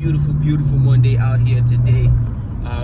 Beautiful Monday out here today.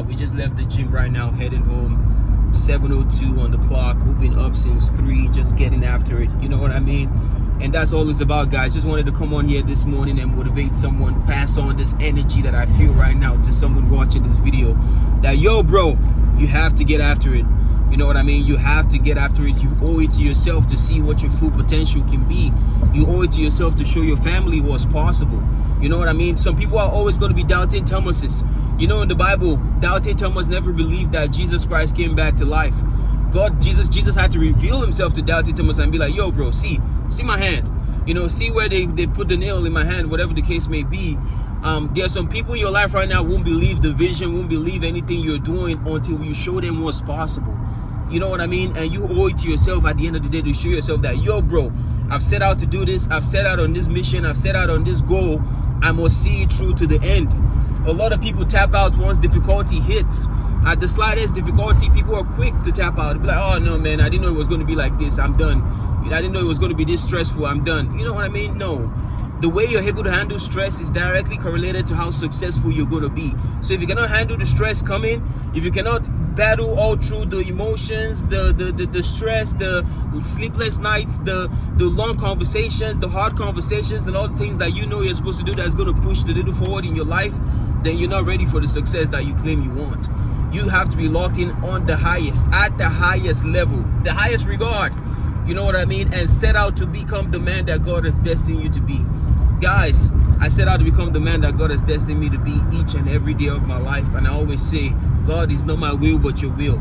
We just left the gym right now, heading home. 7:02 on the clock. We've been up since 3, just getting after it. You know what I mean? And that's all it's about, guys. Just wanted to come on here this morning and motivate someone, pass on this energy that I feel right now to someone watching this video. That, yo, bro, you have to get after it. You know what I mean? You have to get after it. You owe it to yourself to see what your full potential can be. You owe it to yourself to show your family what's possible. You know what I mean? Some people are always going to be doubting Thomases. You know, in the Bible, doubting Thomas never believed that Jesus Christ came back to life. Jesus had to reveal himself to doubting Thomas and be like, yo, bro, see my hand. You know, see where they put the nail in my hand, whatever the case may be. There are some people in your life right now who won't believe the vision, won't believe anything you're doing until you show them what's possible. You know what I mean? And you owe it to yourself at the end of the day to show yourself that, yo, bro, I've set out to do this. I've set out on this mission. I've set out on this goal. I must see it through to the end. A lot of people tap out once difficulty hits. At the slightest difficulty, people are quick to tap out. Be like, oh, no, man, I didn't know it was going to be like this. I'm done. I didn't know it was going to be this stressful. I'm done. You know what I mean? No. The way you're able to handle stress is directly correlated to how successful you're going to be. So if you cannot handle the stress coming, if you cannot battle all through the emotions, the stress, the sleepless nights, the long conversations, the hard conversations, and all the things that you know you're supposed to do that's going to push the needle forward in your life, then you're not ready for the success that you claim you want. You have to be locked in on the highest, at the highest level, the highest regard. You know what I mean? And set out to become the man that God has destined you to be. Guys, I set out to become the man that God has destined me to be each and every day of my life. And I always say, God is not my will, but your will.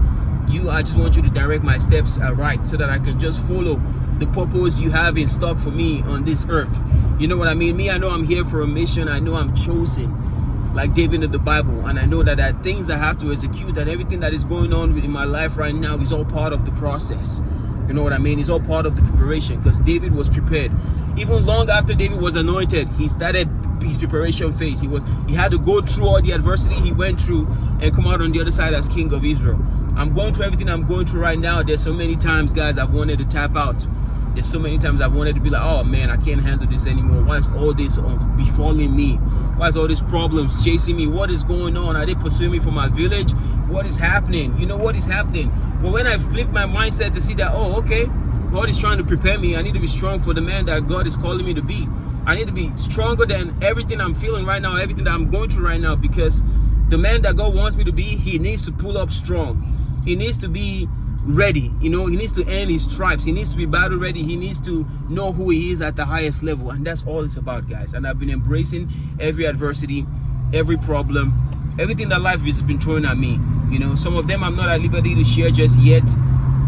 I just want you to direct my steps right so that I can just follow the purpose you have in stock for me on this earth. You know what I mean? I know I'm here for a mission. I know I'm chosen, like David in the Bible. And I know that there are things I have to execute, and everything that is going on in my life right now is all part of the process. You know what I mean? It's all part of the preparation, because David was prepared. Even long after David was anointed, he started his preparation phase. He had to go through all the adversity he went through and come out on the other side as king of Israel. I'm going through everything I'm going through right now. There's so many times, guys, I've wanted to tap out. There's so many times I've wanted to be like, oh man, I can't handle this anymore. Why is all this befalling me? Why is all these problems chasing me? What is going on? Are they pursuing me from my village? What is happening? You know what is happening? But when I flip my mindset to see that, oh, okay, God is trying to prepare me. I need to be strong for the man that God is calling me to be. I need to be stronger than everything I'm feeling right now, everything that I'm going through right now, because the man that God wants me to be, he needs to pull up strong. He needs to be ready. You know, he needs to earn his stripes. He needs to be battle ready. He needs to know who he is at the highest level. And that's all it's about, guys. And I've been embracing every adversity, every problem, everything that life has been throwing at me. You know, some of them I'm not at liberty to share just yet,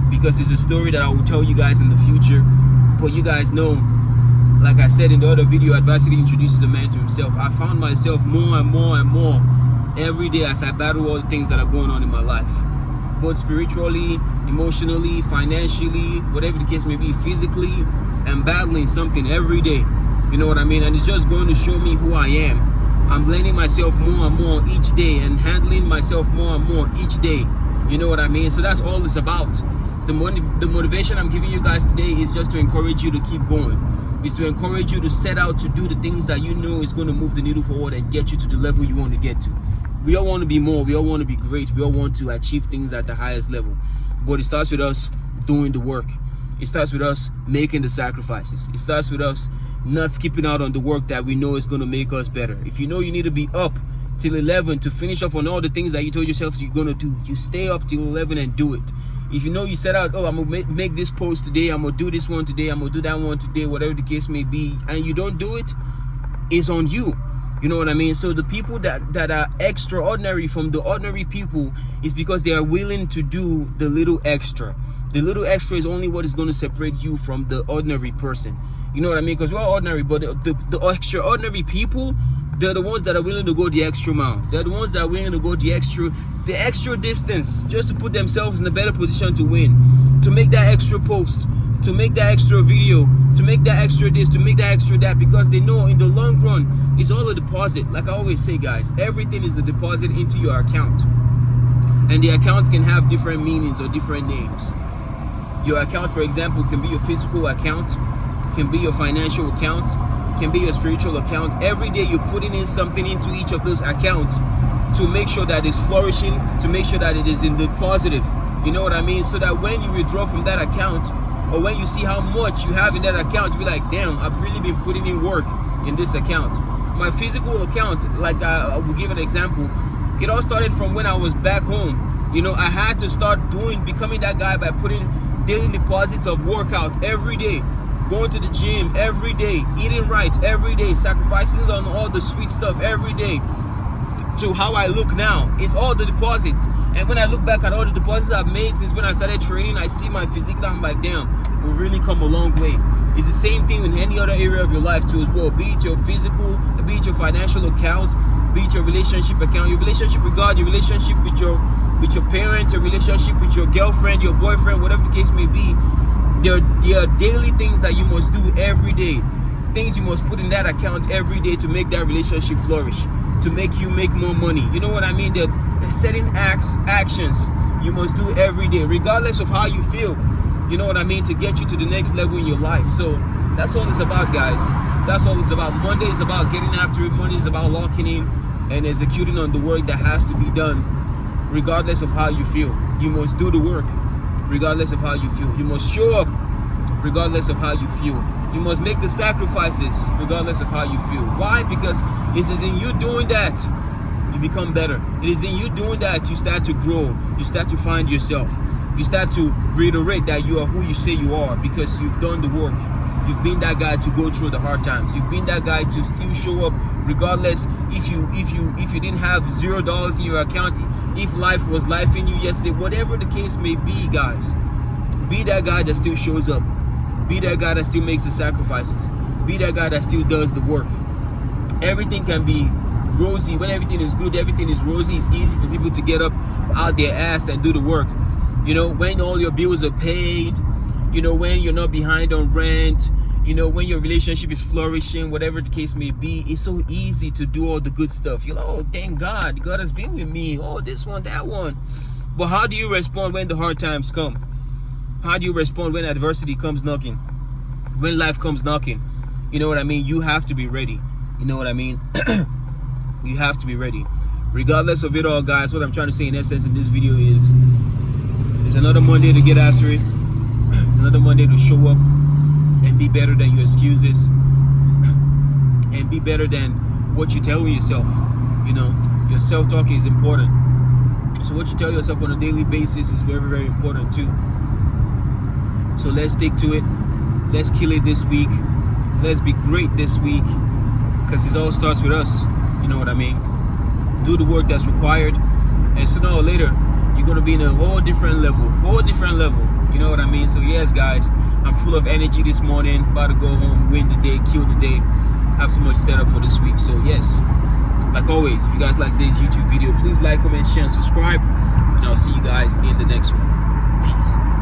because it's a story that I will tell you guys in the future. But you guys know, like I said in the other video, adversity introduces a man to himself. I found myself more and more every day as I battle all the things that are going on in my life, both spiritually, emotionally, financially, whatever the case may be, physically. I'm battling something every day. You know what I mean? And it's just going to show me who I am. I'm learning myself more and more each day and handling myself more and more each day. You know what I mean? So that's all it's about. The motivation I'm giving you guys today is just to encourage you to keep going. It's to encourage you to set out to do the things that you know is going to move the needle forward and get you to the level you want to get to. We all want to be more. We all want to be great. We all want to achieve things at the highest level. But it starts with us doing the work. It starts with us making the sacrifices. It starts with us not skipping out on the work that we know is going to make us better. If you know you need to be up till 11 to finish off on all the things that you told yourself you're going to do, you stay up till 11 and do it. If you know you set out, oh, I'm going to make this post today, I'm going to do this one today, I'm going to do that one today, whatever the case may be, and you don't do it, it's on you. You know what I mean? So the people that are extraordinary from the ordinary people is because they are willing to do the little extra. The little extra is only what is going to separate you from the ordinary person. You know what I mean? Because we're all ordinary, but the extraordinary people, they're the ones that are willing to go the extra mile. They're the ones that are willing to go the extra distance, just to put themselves in a better position to win, to make that extra post, to make that extra video, to make that extra this, to make that extra that, because they know in the long run, it's all a deposit. Like I always say, guys, everything is a deposit into your account. And the accounts can have different meanings or different names. Your account, for example, can be your physical account, can be your financial account, can be your spiritual account. Every day you're putting in something into each of those accounts to make sure that it's flourishing, to make sure that it is in the positive. You know what I mean? So that when you withdraw from that account, or when you see how much you have in that account, you'll be like, damn, I've really been putting in work in this account. My physical account, like I will give an example. It all started from when I was back home. You know, I had to start becoming that guy by putting daily deposits of workout every day, going to the gym every day, eating right every day, sacrificing on all the sweet stuff every day, to how I look now. It's all the deposits. And when I look back at all the deposits I've made since when I started training, I see my physique and I'm like, damn, we've really come a long way. It's the same thing in any other area of your life too as well. Be it your physical, be it your financial account, be it your relationship account, your relationship with God, your relationship with your parents, your relationship with your girlfriend, your boyfriend, whatever the case may be. There are daily things that you must do every day. Things you must put in that account every day to make that relationship flourish, to make you make more money. You know what I mean? They're setting actions you must do every day, regardless of how you feel. You know what I mean? To get you to the next level in your life. So that's all it's about, guys. That's all it's about. Monday is about getting after it. Monday is about locking in and executing on the work that has to be done, regardless of how you feel. You must do the work regardless of how you feel. You must show up regardless of how you feel. You must make the sacrifices regardless of how you feel. Why? Because it is in you doing that you become better. It is in you doing that you start to grow. You start to find yourself. You start to reiterate that you are who you say you are, because you've done the work. You've been that guy to go through the hard times. You've been that guy to still show up regardless if you didn't have $0 in your account, if life was life in you yesterday, whatever the case may be, guys. Be that guy that still shows up. Be that guy that still makes the sacrifices. Be that guy that still does the work. Everything can be rosy. When everything is good, everything is rosy. It's easy for people to get up out their ass and do the work. You know, when all your bills are paid, you know, when you're not behind on rent, you know, when your relationship is flourishing, whatever the case may be, it's so easy to do all the good stuff. You're like, oh, thank God, God has been with me. Oh, this one, that one. But how do you respond when the hard times come? How do you respond when adversity comes knocking? When life comes knocking? You know what I mean? You have to be ready. You know what I mean? You have to be ready. Regardless of it all, guys, what I'm trying to say in essence in this video is, it's another Monday to get after it. It's another Monday to show up and be better than your excuses, and be better than what you tell yourself. You know, your self-talk is important. So what you tell yourself on a daily basis is very, very important too. So let's stick to it. Let's kill it this week. Let's be great this week, because it all starts with us. You know what I mean? Do the work that's required, and sooner or later you're going to be in a whole different level. You know what I mean? So yes, guys, I'm full of energy this morning. About to go home, win the day, kill the day. Have so much set up for this week. So yes, like always, if you guys like today's YouTube video, please like, comment, share, and subscribe. And I'll see you guys in the next one. Peace.